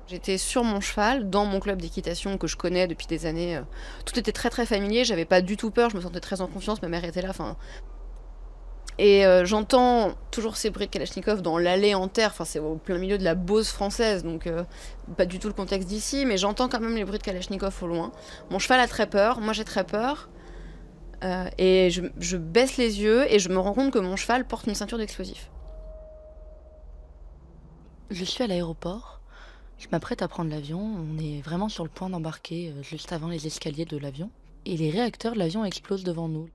J'étais sur mon cheval, dans mon club d'équitation que je connais depuis des années. Tout était très très familier, j'avais pas du tout peur, je me sentais très en confiance, ma mère était là, enfin. Et j'entends toujours ces bruits de Kalachnikov dans l'allée en terre, enfin c'est au plein milieu de la Beauce française, donc pas du tout le contexte d'ici, mais j'entends quand même les bruits de Kalachnikov au loin. Mon cheval a très peur, moi j'ai très peur, et je baisse les yeux et je me rends compte que mon cheval porte une ceinture d'explosifs. Je suis à l'aéroport, je m'apprête à prendre l'avion, on est vraiment sur le point d'embarquer juste avant les escaliers de l'avion, et les réacteurs de l'avion explosent devant nous.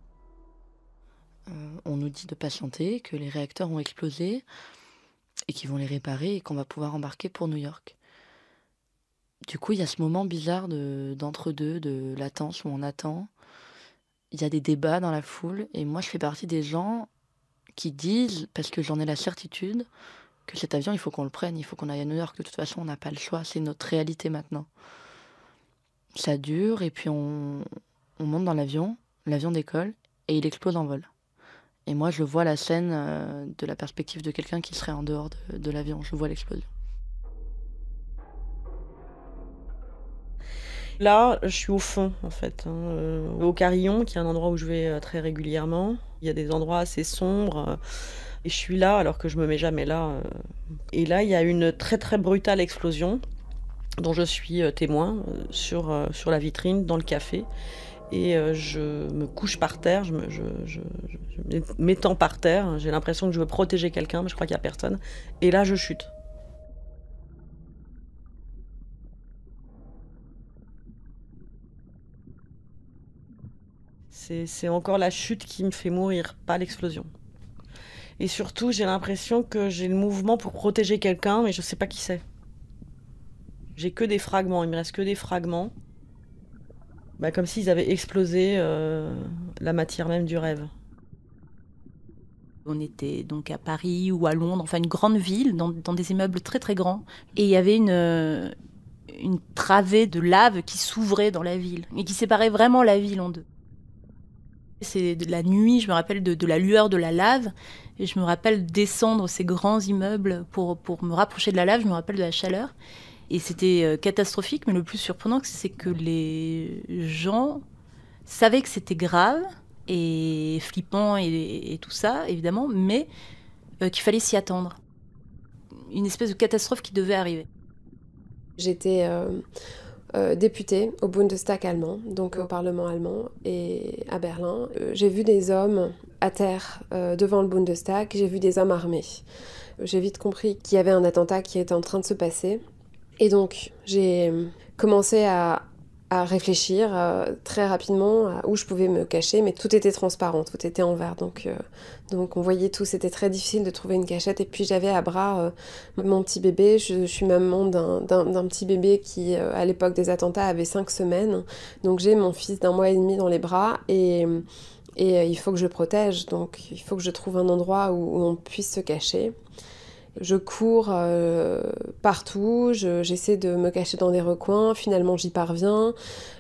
On nous dit de patienter, que les réacteurs ont explosé, et qu'ils vont les réparer, et qu'on va pouvoir embarquer pour New York. Du coup, il y a ce moment bizarre d'entre-deux, de latence où on attend. Il y a des débats dans la foule, et moi je fais partie des gens qui disent, parce que j'en ai la certitude, que cet avion, il faut qu'on le prenne, il faut qu'on aille à New York. De toute façon, on n'a pas le choix, c'est notre réalité maintenant. Ça dure, et puis on monte dans l'avion décolle, et il explose en vol. Et moi, je vois la scène de la perspective de quelqu'un qui serait en dehors de l'avion. Je vois l'explosion. Là, je suis au fond, en fait, au Carillon, qui est un endroit où je vais très régulièrement. Il y a des endroits assez sombres, et je suis là alors que je me mets jamais là. Et là, il y a une très très brutale explosion dont je suis témoin sur la vitrine dans le café. Et je me couche par terre, m'étends par terre. J'ai l'impression que je veux protéger quelqu'un, mais je crois qu'il n'y a personne. Et là, je chute. C'est encore la chute qui me fait mourir, pas l'explosion. Et surtout, j'ai l'impression que j'ai le mouvement pour protéger quelqu'un, mais je sais pas qui c'est. J'ai que des fragments, il me reste que des fragments. Bah, comme s'ils avaient explosé la matière même du rêve. On était donc à Paris ou à Londres, enfin une grande ville, dans des immeubles très très grands. Et il y avait une travée de lave qui s'ouvrait dans la ville et qui séparait vraiment la ville en deux. C'est de la nuit, je me rappelle de la lueur de la lave, et je me rappelle descendre ces grands immeubles pour me rapprocher de la lave, je me rappelle de la chaleur. Et c'était catastrophique, mais le plus surprenant, c'est que les gens savaient que c'était grave et flippant et tout ça, évidemment, mais qu'il fallait s'y attendre. Une espèce de catastrophe qui devait arriver. J'étais députée au Bundestag allemand, donc au Parlement allemand, et à Berlin. J'ai vu des hommes à terre devant le Bundestag, j'ai vu des hommes armés. J'ai vite compris qu'il y avait un attentat qui était en train de se passer. Et donc, j'ai commencé à réfléchir très rapidement à où je pouvais me cacher, mais tout était transparent, tout était en verre, donc on voyait tout, c'était très difficile de trouver une cachette. Et puis j'avais à bras mon petit bébé, je suis maman d'un petit bébé qui, à l'époque des attentats, avait 5 semaines, donc j'ai mon fils d'1 mois et demi dans les bras, et il faut que je le protège, donc il faut que je trouve un endroit où on puisse se cacher. Je cours partout, j'essaie de me cacher dans des recoins, finalement j'y parviens,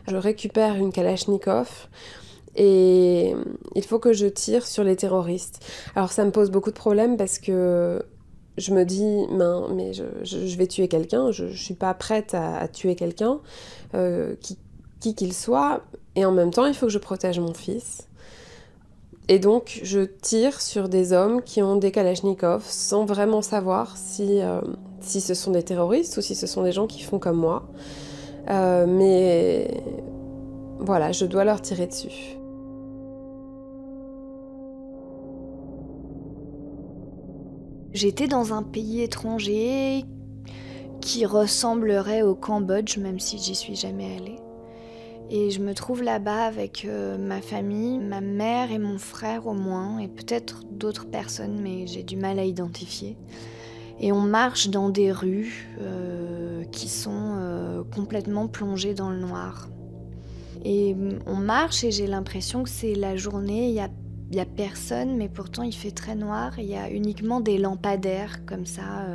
je récupère une Kalachnikov et il faut que je tire sur les terroristes. Alors ça me pose beaucoup de problèmes parce que je me dis, mais je vais tuer quelqu'un, je suis pas prête à tuer quelqu'un, qui qu'il soit, et en même temps il faut que je protège mon fils. Et donc, je tire sur des hommes qui ont des kalachnikovs sans vraiment savoir si ce sont des terroristes ou si ce sont des gens qui font comme moi. Mais voilà, je dois leur tirer dessus. J'étais dans un pays étranger qui ressemblerait au Cambodge, même si j'y suis jamais allée. Et je me trouve là-bas avec ma famille, ma mère et mon frère au moins, et peut-être d'autres personnes, mais j'ai du mal à identifier. Et on marche dans des rues qui sont complètement plongées dans le noir. Et on marche et j'ai l'impression que c'est la journée, il y a personne, mais pourtant il fait très noir. Il y a uniquement des lampadaires comme ça,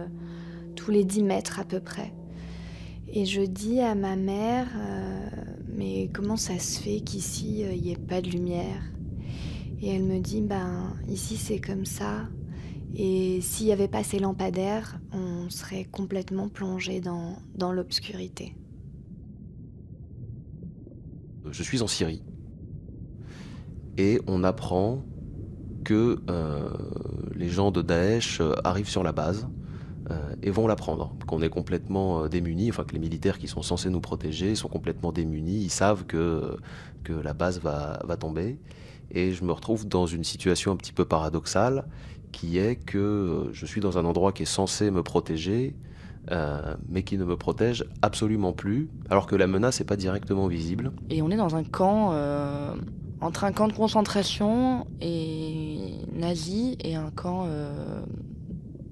tous les 10 mètres à peu près. Et je dis à ma mère, mais comment ça se fait qu'ici, il n'y ait pas de lumière ? Et elle me dit, ici c'est comme ça. Et s'il n'y avait pas ces lampadaires, on serait complètement plongé dans l'obscurité. Je suis en Syrie et on apprend que les gens de Daesh arrivent sur la base et vont la prendre, qu'on est complètement démunis, enfin que les militaires qui sont censés nous protéger sont complètement démunis, ils savent que la base va tomber. Et je me retrouve dans une situation un petit peu paradoxale, qui est que je suis dans un endroit qui est censé me protéger, mais qui ne me protège absolument plus, alors que la menace n'est pas directement visible. Et on est dans un camp, entre un camp de concentration et nazi et un camp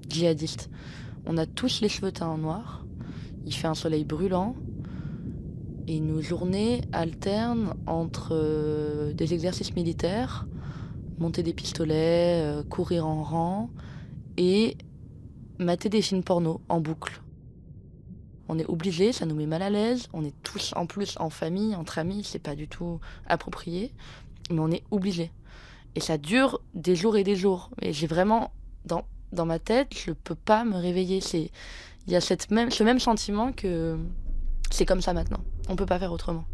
djihadiste. On a tous les cheveux teints en noir, il fait un soleil brûlant, et nos journées alternent entre des exercices militaires, monter des pistolets, courir en rang, et mater des films porno en boucle. On est obligés, ça nous met mal à l'aise, on est tous en plus en famille, entre amis, c'est pas du tout approprié, mais on est obligés. Et ça dure des jours et des jours. Et j'ai vraiment, dans ma tête, je peux pas me réveiller. Il y a ce même sentiment que c'est comme ça maintenant, on peut pas faire autrement.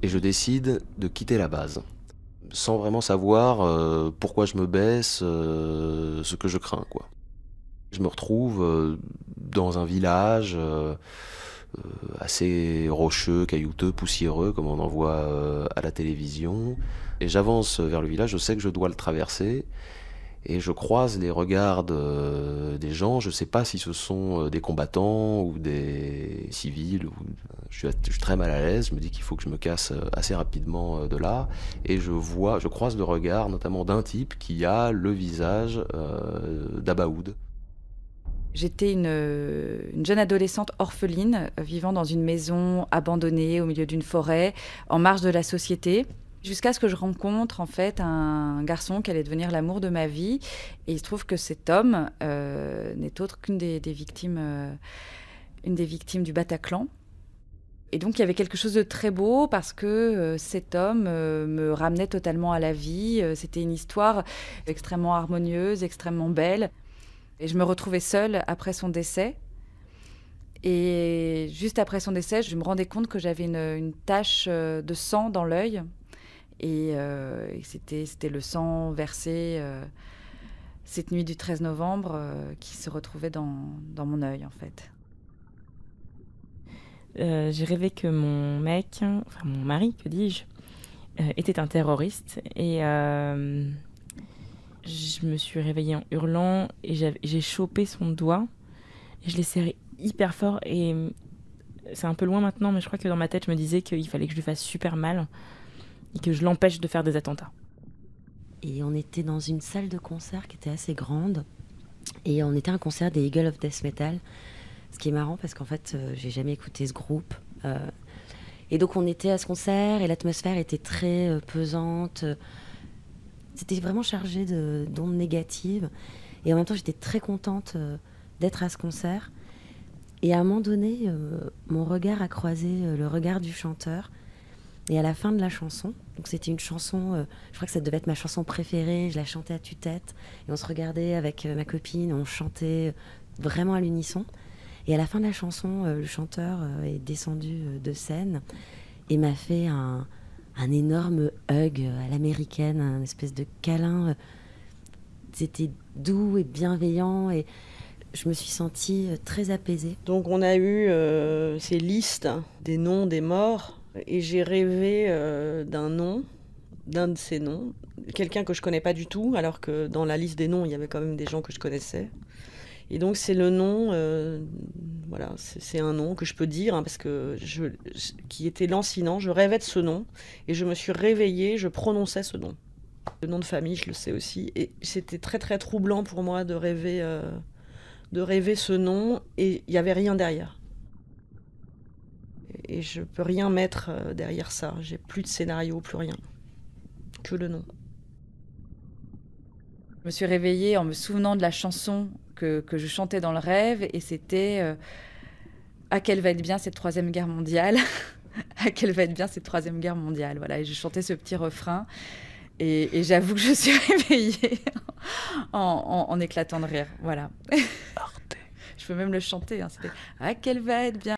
Et je décide de quitter la base, sans vraiment savoir pourquoi je me baisse, ce que je crains, quoi. Je me retrouve dans un village assez rocheux, caillouteux, poussiéreux, comme on en voit à la télévision. Et j'avance vers le village, je sais que je dois le traverser. Et je croise les regards des gens, je ne sais pas si ce sont des combattants ou des civils. Je suis très mal à l'aise, je me dis qu'il faut que je me casse assez rapidement de là. Et je croise le regard notamment d'un type qui a le visage d'Abaoud. J'étais une jeune adolescente orpheline vivant dans une maison abandonnée au milieu d'une forêt, en marge de la société. Jusqu'à ce que je rencontre en fait un garçon qui allait devenir l'amour de ma vie. Et il se trouve que cet homme n'est autre qu'une des victimes, une des victimes du Bataclan. Et donc il y avait quelque chose de très beau parce que cet homme me ramenait totalement à la vie. C'était une histoire extrêmement harmonieuse, extrêmement belle. Et je me retrouvais seule après son décès. Et juste après son décès, je me rendais compte que j'avais une tache de sang dans l'œil. Et c'était le sang versé cette nuit du 13 novembre qui se retrouvait dans mon œil, en fait. J'ai rêvé que mon mari, que dis-je, était un terroriste. Et je me suis réveillée en hurlant et j'ai chopé son doigt. Et je l'ai serré hyper fort. Et c'est un peu loin maintenant, mais je crois que dans ma tête, je me disais qu'il fallait que je lui fasse super mal. Et que je l'empêche de faire des attentats. Et on était dans une salle de concert qui était assez grande. Et on était à un concert des Eagles of Death Metal. Ce qui est marrant parce qu'en fait, j'ai jamais écouté ce groupe. Et donc on était à ce concert et l'atmosphère était très pesante. C'était vraiment chargé d'ondes négatives. Et en même temps, j'étais très contente d'être à ce concert. Et à un moment donné, mon regard a croisé le regard du chanteur. Et à la fin de la chanson, donc c'était une chanson, je crois que ça devait être ma chanson préférée, je la chantais à tue-tête, et on se regardait avec ma copine, on chantait vraiment à l'unisson. Et à la fin de la chanson, le chanteur est descendu de scène et m'a fait un énorme hug à l'américaine, un espèce de câlin. C'était doux et bienveillant et je me suis sentie très apaisée. Donc on a eu ces listes des noms des morts. Et j'ai rêvé d'un de ces noms, quelqu'un que je connais pas du tout, alors que dans la liste des noms, il y avait quand même des gens que je connaissais. Et donc c'est le nom, voilà, c'est un nom que je peux dire, hein, parce que qui était lancinant. Je rêvais de ce nom, et je me suis réveillée, je prononçais ce nom. Le nom de famille, je le sais aussi. Et c'était très très troublant pour moi de rêver ce nom, et il n'y avait rien derrière. Et je peux rien mettre derrière ça. J'ai plus de scénario, plus rien. Que le nom. Je me suis réveillée en me souvenant de la chanson que je chantais dans le rêve. Et c'était « À quelle va être bien cette troisième guerre mondiale ?» À quelle va être bien cette troisième guerre mondiale. Voilà, et je chantais ce petit refrain. Et j'avoue que je suis réveillée en éclatant de rire. Voilà. Je peux même le chanter. Hein. C'était « Ah, qu'elle va être bien !»